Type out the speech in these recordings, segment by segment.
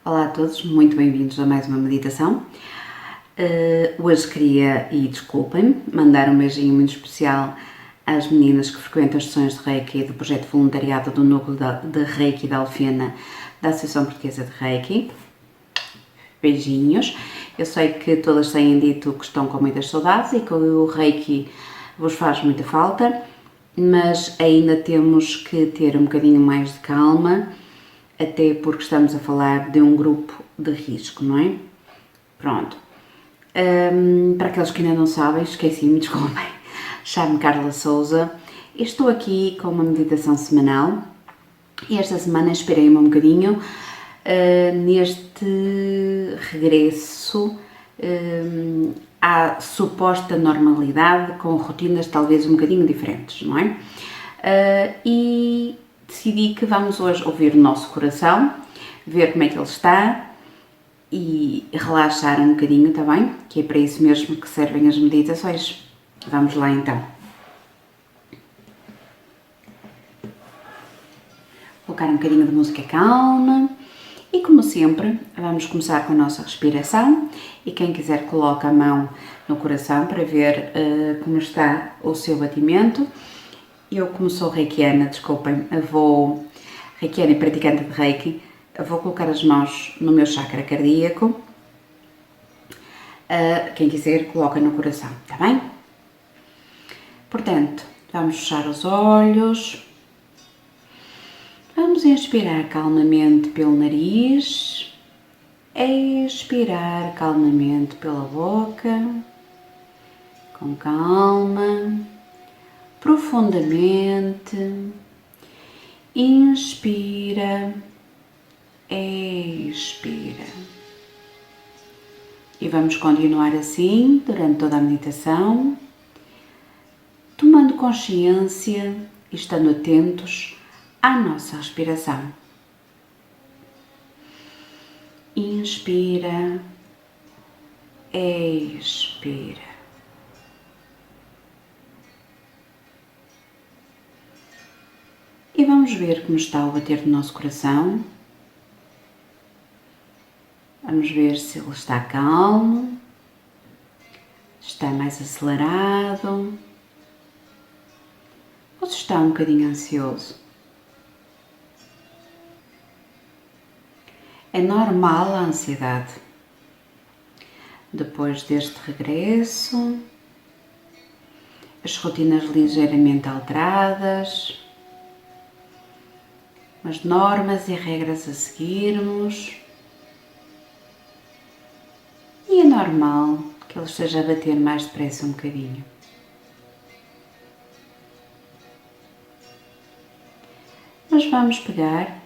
Olá a todos, muito bem-vindos a mais uma meditação. Hoje queria, e desculpem-me, mandar um beijinho muito especial às meninas que frequentam as sessões de Reiki do projeto voluntariado do Núcleo de Reiki da Alfena da Associação Portuguesa de Reiki. Beijinhos. Eu sei que todas têm dito que estão com muitas saudades e que o Reiki vos faz muita falta, mas ainda temos que ter um bocadinho mais de calma, até porque estamos a falar de um grupo de risco, não é? Pronto. Para aqueles que ainda não sabem, esqueci-me, desculpem, chamo-me Carla Souza e estou aqui com uma meditação semanal e esta semana inspirei-me um bocadinho neste regresso à suposta normalidade, com rotinas talvez um bocadinho diferentes, não é? E decidi que vamos hoje ouvir o nosso coração, ver como é que ele está e relaxar um bocadinho, tá bem? Que é para isso mesmo que servem as meditações. Vamos lá então. Vou colocar um bocadinho de música calma e, como sempre, vamos começar com a nossa respiração e quem quiser coloca a mão no coração para ver como está o seu batimento. Eu, como sou reikiana, desculpem, reikiana e praticante de Reiki, vou colocar as mãos no meu chakra cardíaco. Quem quiser, coloca no coração, tá bem? Portanto, vamos fechar os olhos. Vamos inspirar calmamente pelo nariz, expirar calmamente pela boca, com calma, profundamente. Inspira, expira. E vamos continuar assim durante toda a meditação, tomando consciência e estando atentos à nossa respiração. Inspira, expira. E vamos ver como está o bater do nosso coração. Vamos ver se ele está calmo, está mais acelerado ou se está um bocadinho ansioso. É normal a ansiedade. Depois deste regresso, as rotinas ligeiramente alteradas, as normas e regras a seguirmos, e é normal que ele esteja a bater mais depressa um bocadinho. Mas vamos pegar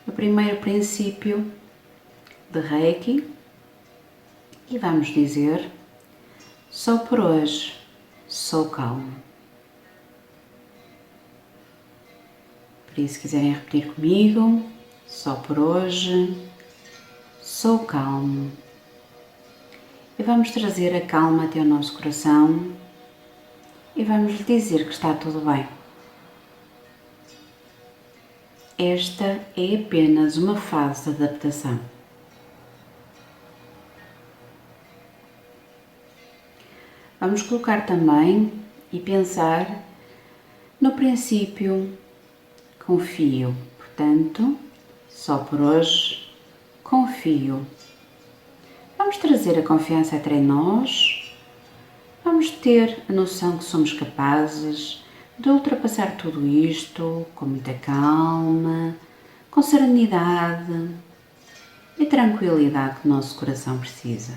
o primeiro princípio de Reiki e vamos dizer: só por hoje sou calmo. Por isso, se quiserem repetir comigo: só por hoje sou calmo. E vamos trazer a calma até o nosso coração e vamos lhe dizer que está tudo bem. Esta é apenas uma fase de adaptação. Vamos colocar também e pensar no princípio confio. Portanto, só por hoje confio. Vamos trazer a confiança entre nós, vamos ter a noção que somos capazes de ultrapassar tudo isto com muita calma, com serenidade e tranquilidade que o nosso coração precisa.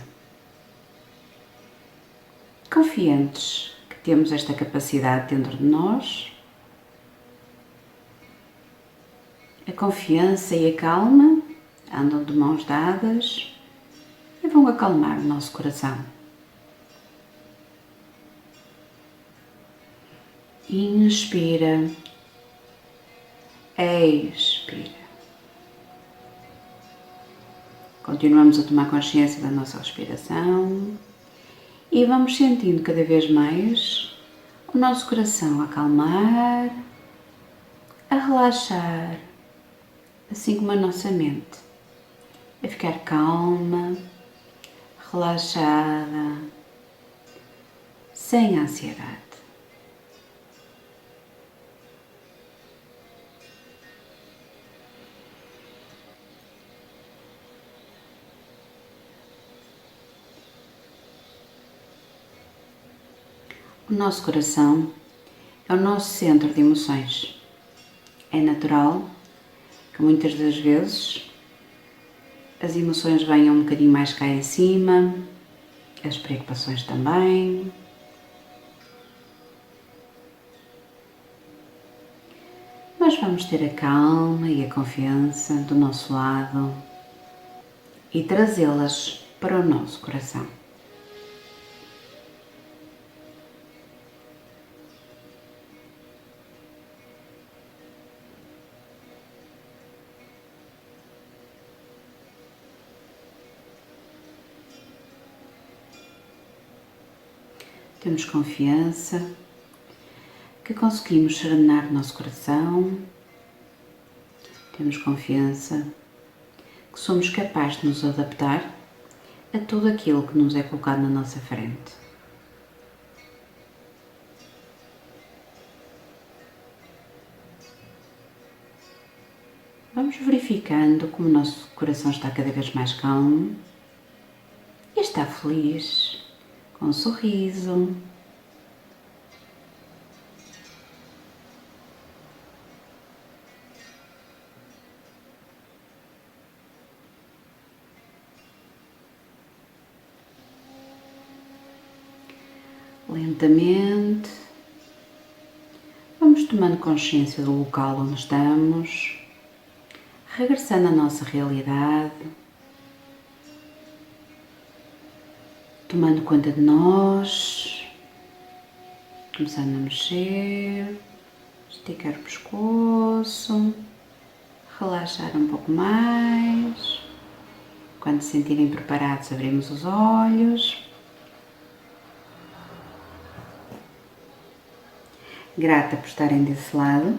Confiantes que temos esta capacidade dentro de nós, a confiança e a calma andam de mãos dadas e vão acalmar o nosso coração. Inspira, expira. Continuamos a tomar consciência da nossa respiração e vamos sentindo cada vez mais o nosso coração a acalmar, a relaxar, assim como a nossa mente. a ficar calma, relaxada, sem ansiedade. O nosso coração é o nosso centro de emoções. É natural que muitas das vezes as emoções venham um bocadinho mais cá em cima, as preocupações também. Mas vamos ter a calma e a confiança do nosso lado e trazê-las para o nosso coração. Temos confiança que conseguimos serenar o nosso coração. Temos confiança que somos capazes de nos adaptar a tudo aquilo que nos é colocado na nossa frente. Vamos verificando como o nosso coração está cada vez mais calmo e está feliz, com um sorriso. Lentamente, vamos tomando consciência do local onde estamos, regressando à nossa realidade, tomando conta de nós, começando a mexer, esticar o pescoço, relaxar um pouco mais. Quando se sentirem preparados, abrimos os olhos. Grata por estarem desse lado.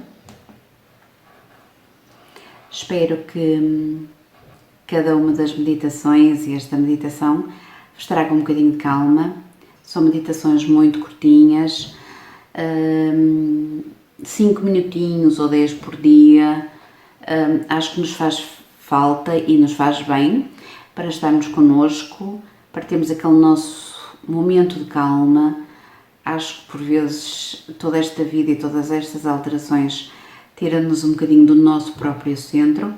Espero que cada uma das meditações e esta meditação vos traga um bocadinho de calma. São meditações muito curtinhas, 5 minutinhos ou 10 por dia. Acho que nos faz falta e nos faz bem para estarmos connosco, para termos aquele nosso momento de calma. Acho que por vezes toda esta vida e todas estas alterações tira-nos um bocadinho do nosso próprio centro,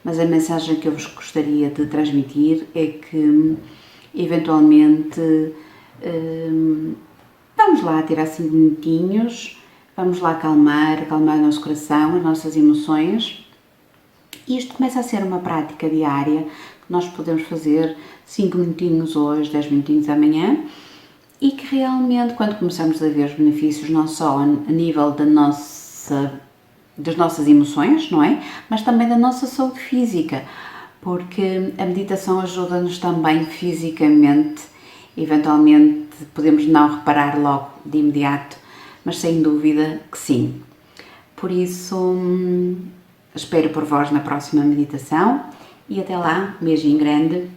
mas a mensagem que eu vos gostaria de transmitir é que eventualmente vamos lá tirar 5 minutinhos, vamos lá acalmar o nosso coração, as nossas emoções. E isto começa a ser uma prática diária que nós podemos fazer 5 minutinhos hoje, 10 minutinhos amanhã. E que realmente, quando começamos a ver os benefícios, não só a nível das nossas emoções, não é? Mas também da nossa saúde física, porque a meditação ajuda-nos também fisicamente. Eventualmente podemos não reparar logo de imediato, mas sem dúvida que sim. Por isso, espero por vós na próxima meditação e até lá, um beijinho grande.